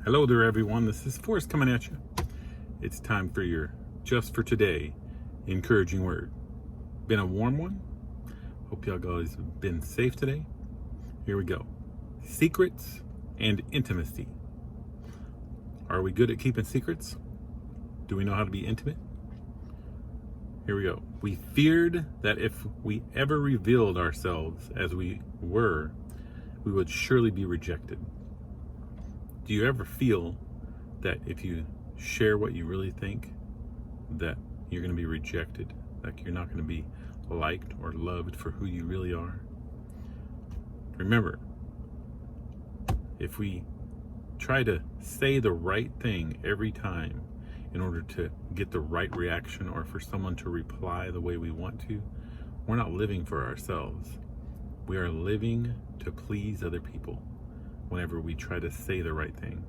Hello there, everyone. This is Forrest coming at you. It's time for your Just for Today encouraging word. Been a warm one. Hope y'all guys have been safe today. Here we go. Secrets and intimacy. Are we good at keeping secrets? Do we know how to be intimate? Here we go. We feared that if we ever revealed ourselves as we were, we would surely be rejected. Do you ever feel that if you share what you really think, that you're going to be rejected, like you're not going to be liked or loved for who you really are? Remember, if we try to say the right thing every time in order to get the right reaction or for someone to reply the way we want to, we're not living for ourselves. We are living to please other people whenever we try to say the right thing.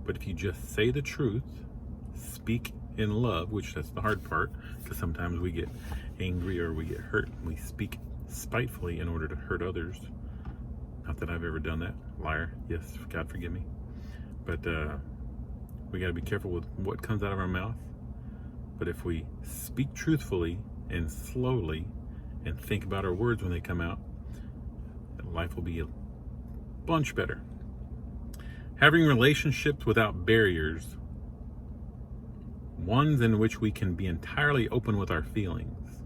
But if you just say the truth, speak in love, which that's the hard part, because sometimes we get angry or we get hurt. We speak spitefully in order to hurt others. Not that I've ever done that. Liar. Yes, God forgive me. But we got to be careful with what comes out of our mouth. But if we speak truthfully and slowly and think about our words when they come out, life will be a bunch better. Having relationships without barriers, ones in which we can be entirely open with our feelings,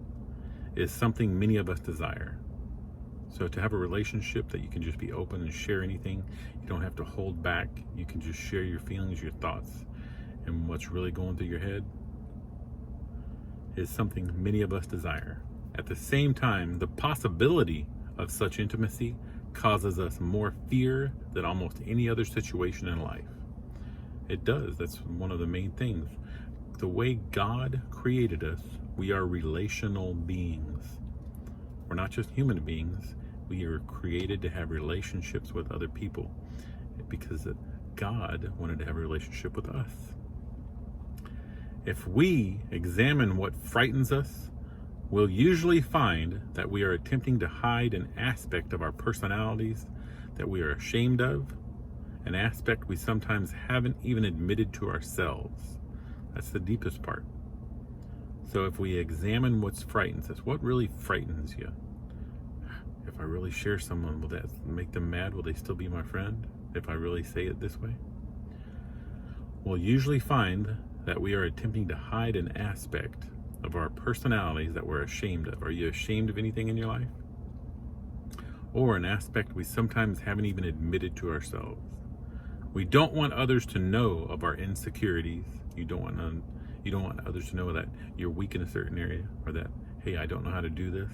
is something many of us desire. So to have a relationship that you can just be open and share anything, you don't have to hold back, you can just share your feelings, your thoughts, and what's really going through your head, is something many of us desire. At the same time, the possibility of such intimacy causes us more fear than almost any other situation in life. It does. That's one of the main things. The way God created us, we are relational beings. We're not just human beings. We are created to have relationships with other people because God wanted to have a relationship with us. If we examine what frightens us, we'll usually find that we are attempting to hide an aspect of our personalities that we are ashamed of, an aspect we sometimes haven't even admitted to ourselves. That's the deepest part. So if we examine what frightens us, what really frightens you? If I really share someone, will that make them mad? Will they still be my friend if I really say it this way? We'll usually find that we are attempting to hide an aspect of our personalities that we're ashamed of. Are you ashamed of anything in your life? Or an aspect we sometimes haven't even admitted to ourselves. We don't want others to know of our insecurities. You don't want others to know that you're weak in a certain area, or that, hey, I don't know how to do this.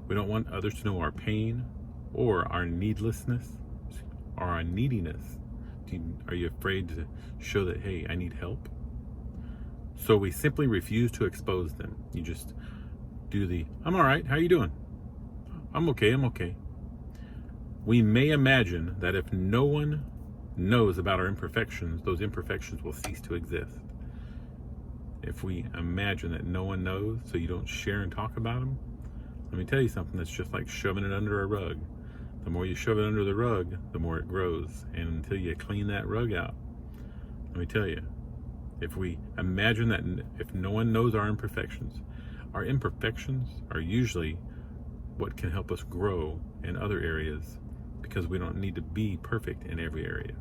We don't want others to know our pain or our needlessness or our neediness. Are you afraid to show that, hey, I need help? So we simply refuse to expose them. You just do the, I'm all right, how you doing? I'm okay. We may imagine that if no one knows about our imperfections, those imperfections will cease to exist. If we imagine that no one knows, so you don't share and talk about them, let me tell you something, that's just like shoving it under a rug. The more you shove it under the rug, the more it grows. And until you clean that rug out, let me tell you, if we imagine that if no one knows our imperfections are usually what can help us grow in other areas, because we don't need to be perfect in every area.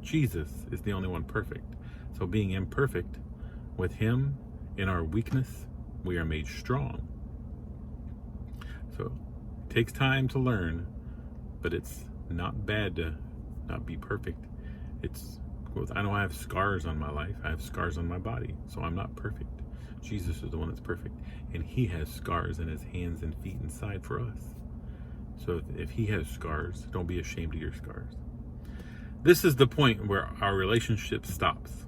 Jesus is the only one perfect. So being imperfect, with him in our weakness, we are made strong. So it takes time to learn, but it's not bad to not be perfect. I know I have scars on my life. I have scars on my body, so I'm not perfect. Jesus is the one that's perfect, and he has scars in his hands and feet and side for us. So if he has scars, don't be ashamed of your scars. This is the point where our relationship stops.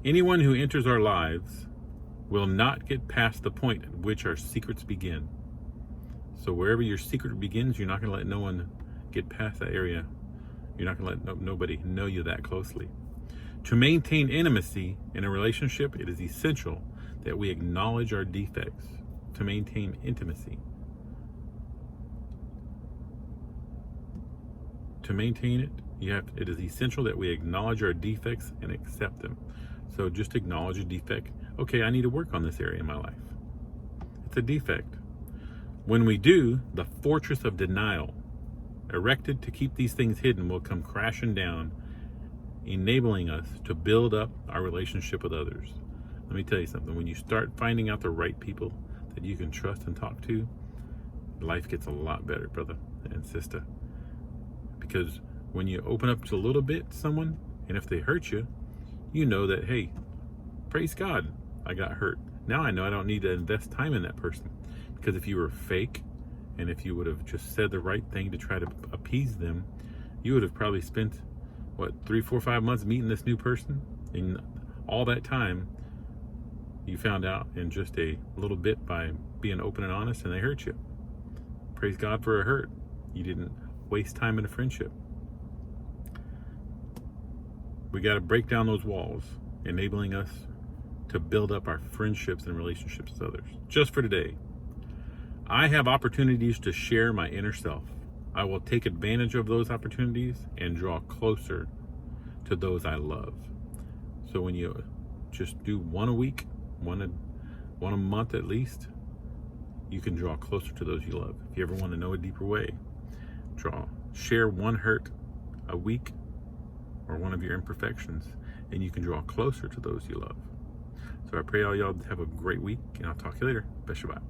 Anyone who enters our lives will not get past the point at which our secrets begin. So wherever your secret begins, you're not going to let no one get past that area. You're not going to let nobody know you that closely. To maintain intimacy in a relationship, it is essential that we acknowledge our defects. To maintain intimacy, To maintain it, It is essential that we acknowledge our defects and accept them. So just acknowledge a defect. Okay, I need to work on this area in my life. It's a defect. When we do, the fortress of denial, erected to keep these things hidden, will come crashing down, enabling us to build up our relationship with others. Let me tell you something. When you start finding out the right people that you can trust and talk to, life gets a lot better, brother and sister. Because when you open up to a little bit to someone, and if they hurt you, you know that, hey, praise God, I got hurt. Now I know I don't need to invest time in that person. Because if you were fake, and if you would have just said the right thing to try to appease them, you would have probably spent, 3, 4, 5 months meeting this new person. And all that time, you found out in just a little bit by being open and honest, and they hurt you. Praise God for a hurt. You didn't waste time in a friendship. We got to break down those walls, enabling us to build up our friendships and relationships with others. Just for today, I have opportunities to share my inner self. I will take advantage of those opportunities and draw closer to those I love. So when you just do one a week, one a month at least, you can draw closer to those you love. If you ever want to know a deeper way, share one hurt a week or one of your imperfections, and you can draw closer to those you love. So I pray all y'all have a great week, and I'll talk to you later. Best Shabbat.